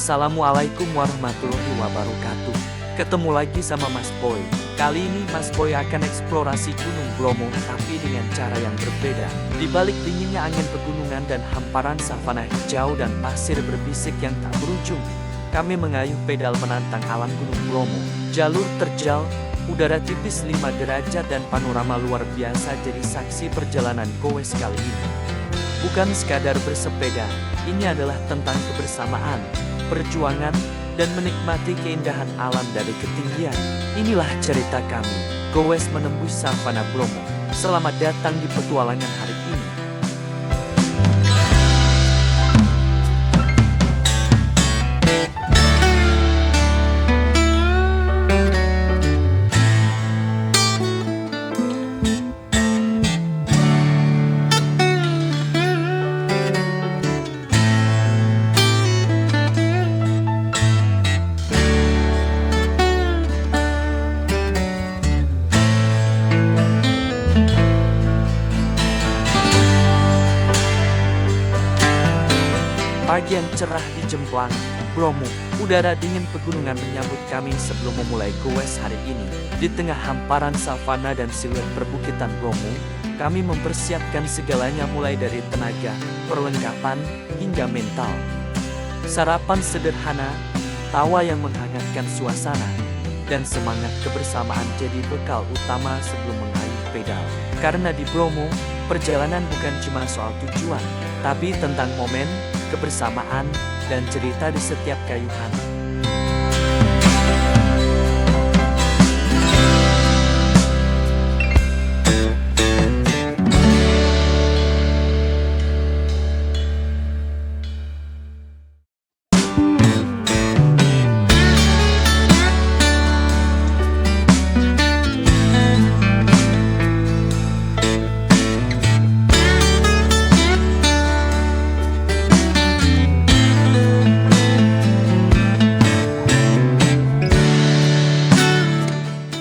Assalamualaikum warahmatullahi wabarakatuh. Ketemu lagi sama Mas Boy. Kali ini Mas Boy akan eksplorasi Gunung Bromo, tapi dengan cara yang berbeda. Di balik dinginnya angin pegunungan dan hamparan savana hijau dan pasir berbisik yang tak berujung, kami mengayuh pedal menantang alam Gunung Bromo. Jalur terjal, udara tipis 5 derajat dan panorama luar biasa jadi saksi perjalanan goes kali ini. Bukan sekadar bersepeda, ini adalah tentang kebersamaan, perjuangan, dan menikmati keindahan alam dari ketinggian. Inilah cerita kami, goes menembus savana Bromo. Selamat datang di petualangan hari ini. Pagi yang cerah di Jemplang, Bromo, udara dingin pegunungan menyambut kami sebelum memulai goes hari ini. Di tengah hamparan savana dan siluet perbukitan Bromo, kami mempersiapkan segalanya mulai dari tenaga, perlengkapan, hingga mental. Sarapan sederhana, tawa yang menghangatkan suasana, dan semangat kebersamaan jadi bekal utama sebelum mengayuh pedal. Karena di Bromo, perjalanan bukan cuma soal tujuan, tapi tentang momen, kebersamaan, dan cerita di setiap kayuhan.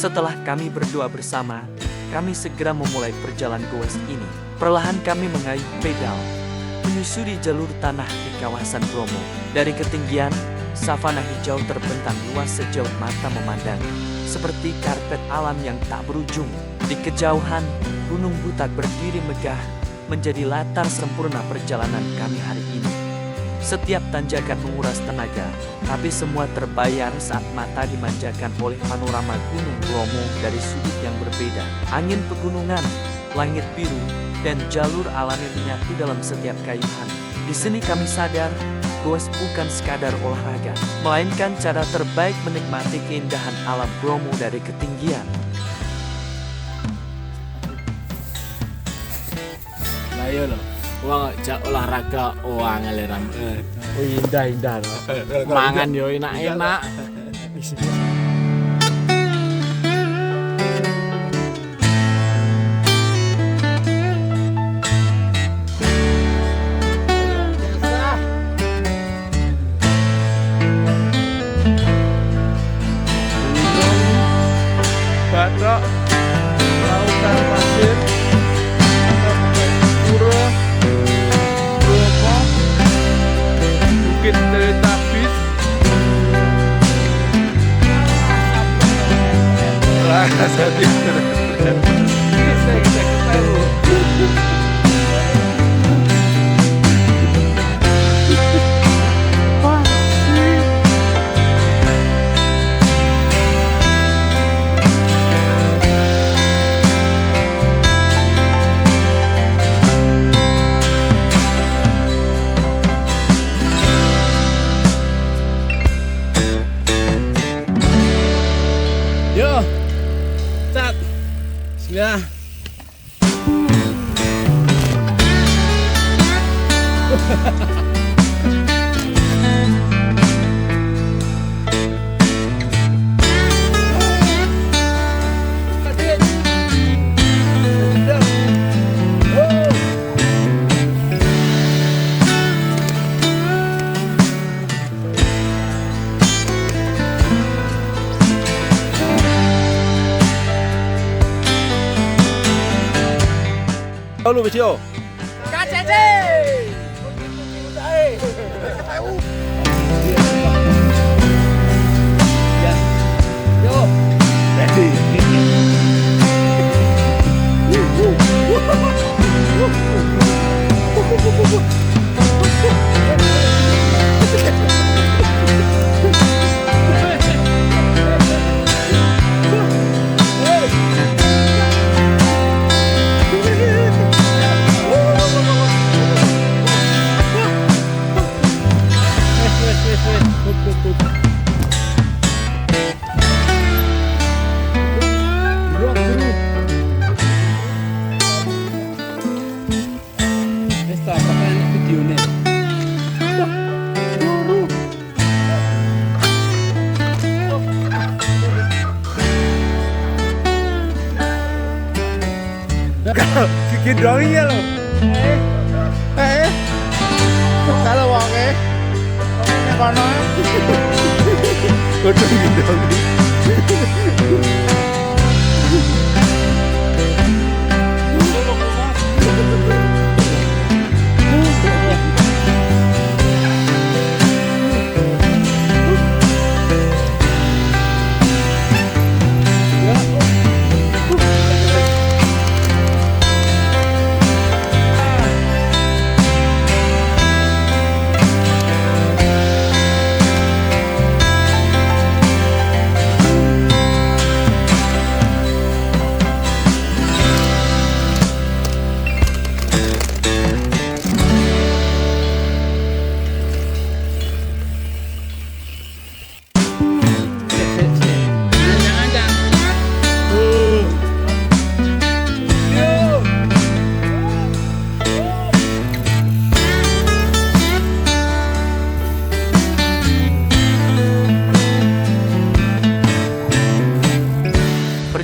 Setelah kami berdoa bersama, kami segera memulai perjalanan goes ini. Perlahan kami mengayuh pedal, menyusuri jalur tanah di kawasan Bromo. Dari ketinggian, savana hijau terbentang luas sejauh mata memandang, seperti karpet alam yang tak berujung. Di kejauhan, Gunung Butak berdiri megah, menjadi latar sempurna perjalanan kami hari ini. Setiap tanjakan menguras tenaga, tapi semua terbayar saat mata dimanjakan oleh panorama Gunung Bromo dari sudut yang berbeda. Angin pegunungan, langit biru, dan jalur alami menyatu dalam setiap kayuhan. Di sini kami sadar, goes bukan sekadar olahraga, melainkan cara terbaik menikmati keindahan alam Bromo dari ketinggian. Ayo loh. Wah, jak olahraga ngeleram. Oh indah loh. Mangan yo enak-enak. Batok, lautan pasir, pura, Bukit Teletabis, rasa Yo. Cat. Bismillah. Lu Besio. KCC. Gigi dong iya loh. Kalau wonge wonge kono. Kudu gitu.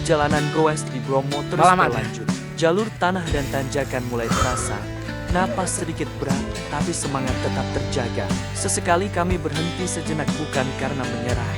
Perjalanan goes di Bromo terus Malam ada. berlanjut. Jalur tanah dan tanjakan mulai terasa. Napas sedikit berat, tapi semangat tetap terjaga. Sesekali kami berhenti sejenak bukan karena menyerah,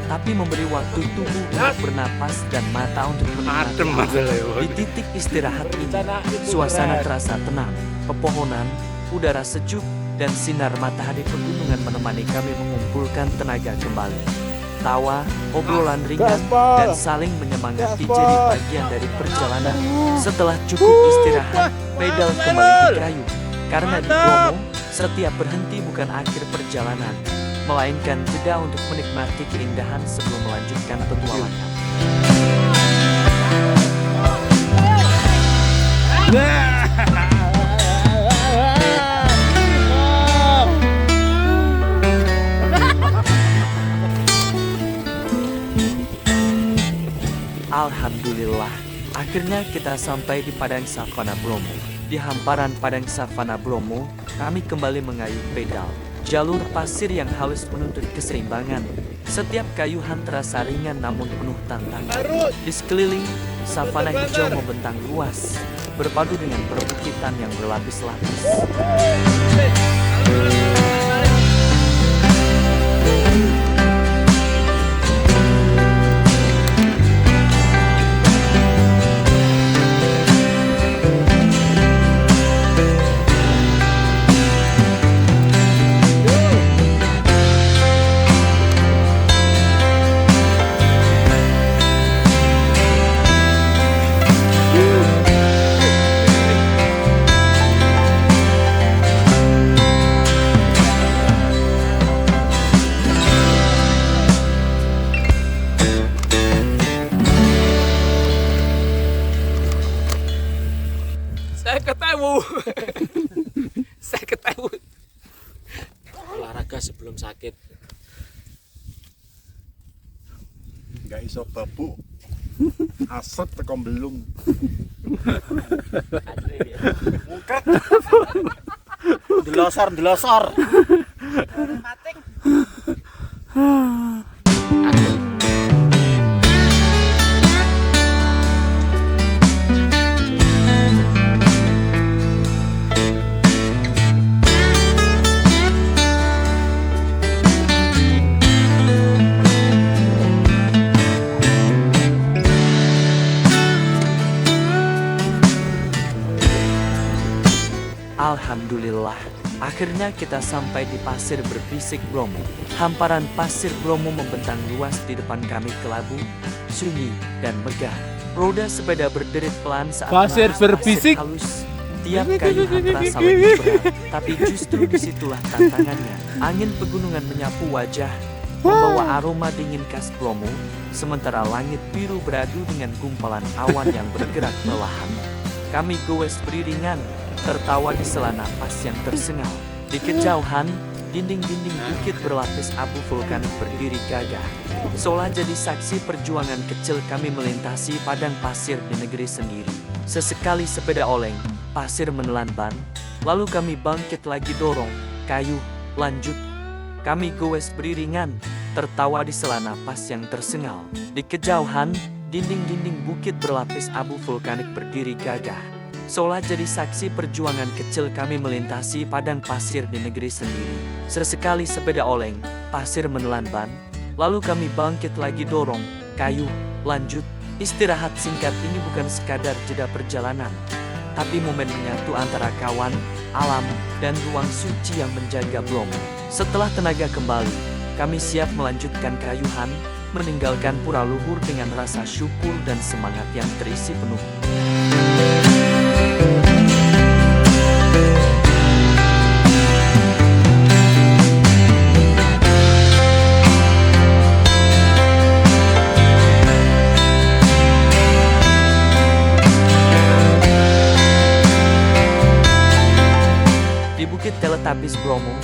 tapi memberi waktu tubuh untuk bernapas dan mata untuk menikmati. Di titik istirahat ini, suasana terasa tenang. Pepohonan, udara sejuk, dan sinar matahari pegunungan menemani kami mengumpulkan tenaga kembali. Tawa, obrolan ringan, dan saling menyemangati jadi bagian dari perjalanan. Setelah cukup istirahat, pedal kembali dikayuh. Karena di Bromo, setiap berhenti bukan akhir perjalanan, melainkan jeda untuk menikmati keindahan sebelum melanjutkan petualangan. Alhamdulillah, akhirnya kita sampai di Padang Savana Bromo. Di hamparan Padang Savana Bromo, kami kembali mengayuh pedal. Jalur pasir yang halus menuntut keseimbangan. Setiap kayuhan terasa ringan namun penuh tantangan. Di sekeliling, savana hijau membentang luas, berpadu dengan perbukitan yang berlapis-lapis. Saya ketemu. Olahraga sebelum sakit. Nggak iso babuk. Aset teko belum. Delosor. Alhamdulillah, akhirnya kita sampai di pasir berbisik Bromo. Hamparan pasir Bromo membentang luas di depan kami, kelabu, sunyi, dan megah. Roda sepeda berderit pelan saat Pasir melahap berbisik. halus. Tiap kayuhan terasa lebih berat, tapi justru disitulah tantangannya. Angin pegunungan menyapu wajah, membawa aroma dingin khas Bromo, sementara langit biru beradu dengan gumpalan awan yang bergerak perlahan. Kami goes beriringan, tertawa di sela napas yang tersengal. Di kejauhan, dinding-dinding bukit berlapis abu vulkanik berdiri gagah. Seolah jadi saksi perjuangan kecil kami melintasi padang pasir di negeri sendiri. Sesekali sepeda oleng, pasir menelan ban, lalu kami bangkit lagi dorong, kayu, lanjut. Kami goes beriringan, tertawa di sela napas yang tersengal. Di kejauhan, Dinding-dinding bukit berlapis abu vulkanik berdiri gagah, seolah jadi saksi perjuangan kecil kami melintasi padang pasir di negeri sendiri. Sesekali sepeda oleng, pasir menelan ban, lalu kami bangkit lagi dorong, kayu, lanjut. Istirahat singkat ini bukan sekadar jeda perjalanan, tapi momen menyatu antara kawan, alam, dan ruang suci yang menjaga Bromo. Setelah tenaga kembali, kami siap melanjutkan kayuhan, meninggalkan pura luhur dengan rasa syukur dan semangat yang terisi penuh. Di Bukit Teletubbies Bromo,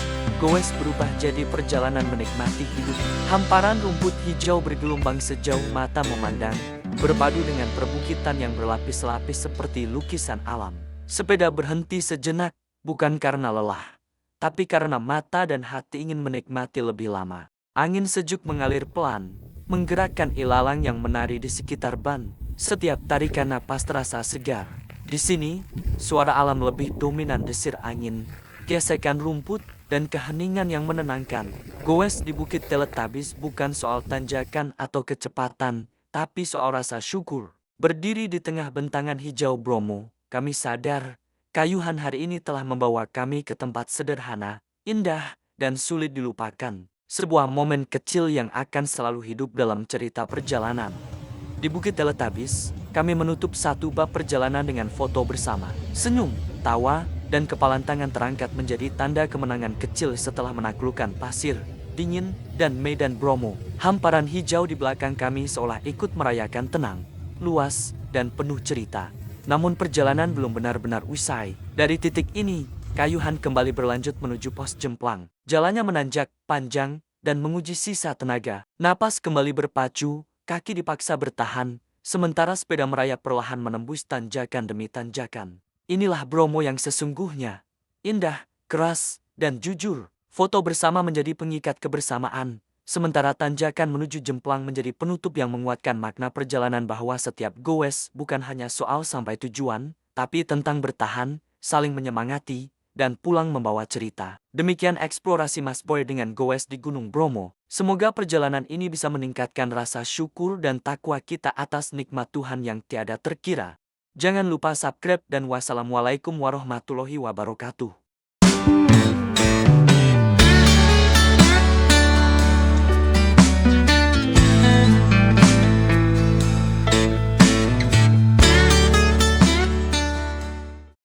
goes berubah jadi perjalanan menikmati hidup. Hamparan rumput hijau bergelombang sejauh mata memandang, berpadu dengan perbukitan yang berlapis-lapis seperti lukisan alam. Sepeda berhenti sejenak, bukan karena lelah, tapi karena mata dan hati ingin menikmati lebih lama. Angin sejuk mengalir pelan, menggerakkan ilalang yang menari di sekitar ban. Setiap tarikan napas terasa segar. Di sini, suara alam lebih dominan desir angin, gesekan rumput, dan keheningan yang menenangkan. Goes di Bukit Teletubbies bukan soal tanjakan atau kecepatan, tapi soal rasa syukur. Berdiri di tengah bentangan hijau Bromo, kami sadar, kayuhan hari ini telah membawa kami ke tempat sederhana, indah, dan sulit dilupakan. Sebuah momen kecil yang akan selalu hidup dalam cerita perjalanan. Di Bukit Teletubbies, kami menutup satu bab perjalanan dengan foto bersama. Senyum, tawa, dan kepalan tangan terangkat menjadi tanda kemenangan kecil setelah menaklukkan pasir, dingin, dan medan Bromo. Hamparan hijau di belakang kami seolah ikut merayakan tenang, luas, dan penuh cerita. Namun perjalanan belum benar-benar usai. Dari titik ini, kayuhan kembali berlanjut menuju pos jemplang. Jalannya menanjak, panjang, dan menguji sisa tenaga. Napas kembali berpacu, kaki dipaksa bertahan, sementara sepeda merayap perlahan menembus tanjakan demi tanjakan. Inilah Bromo yang sesungguhnya. Indah, keras, dan jujur. Foto bersama menjadi pengikat kebersamaan, sementara tanjakan menuju jemplang menjadi penutup yang menguatkan makna perjalanan bahwa setiap goes bukan hanya soal sampai tujuan, tapi tentang bertahan, saling menyemangati, dan pulang membawa cerita. Demikian eksplorasi Mas Boy dengan goes di Gunung Bromo. Semoga perjalanan ini bisa meningkatkan rasa syukur dan takwa kita atas nikmat Tuhan yang tiada terkira. Jangan lupa subscribe dan wassalamualaikum warahmatullahi wabarakatuh.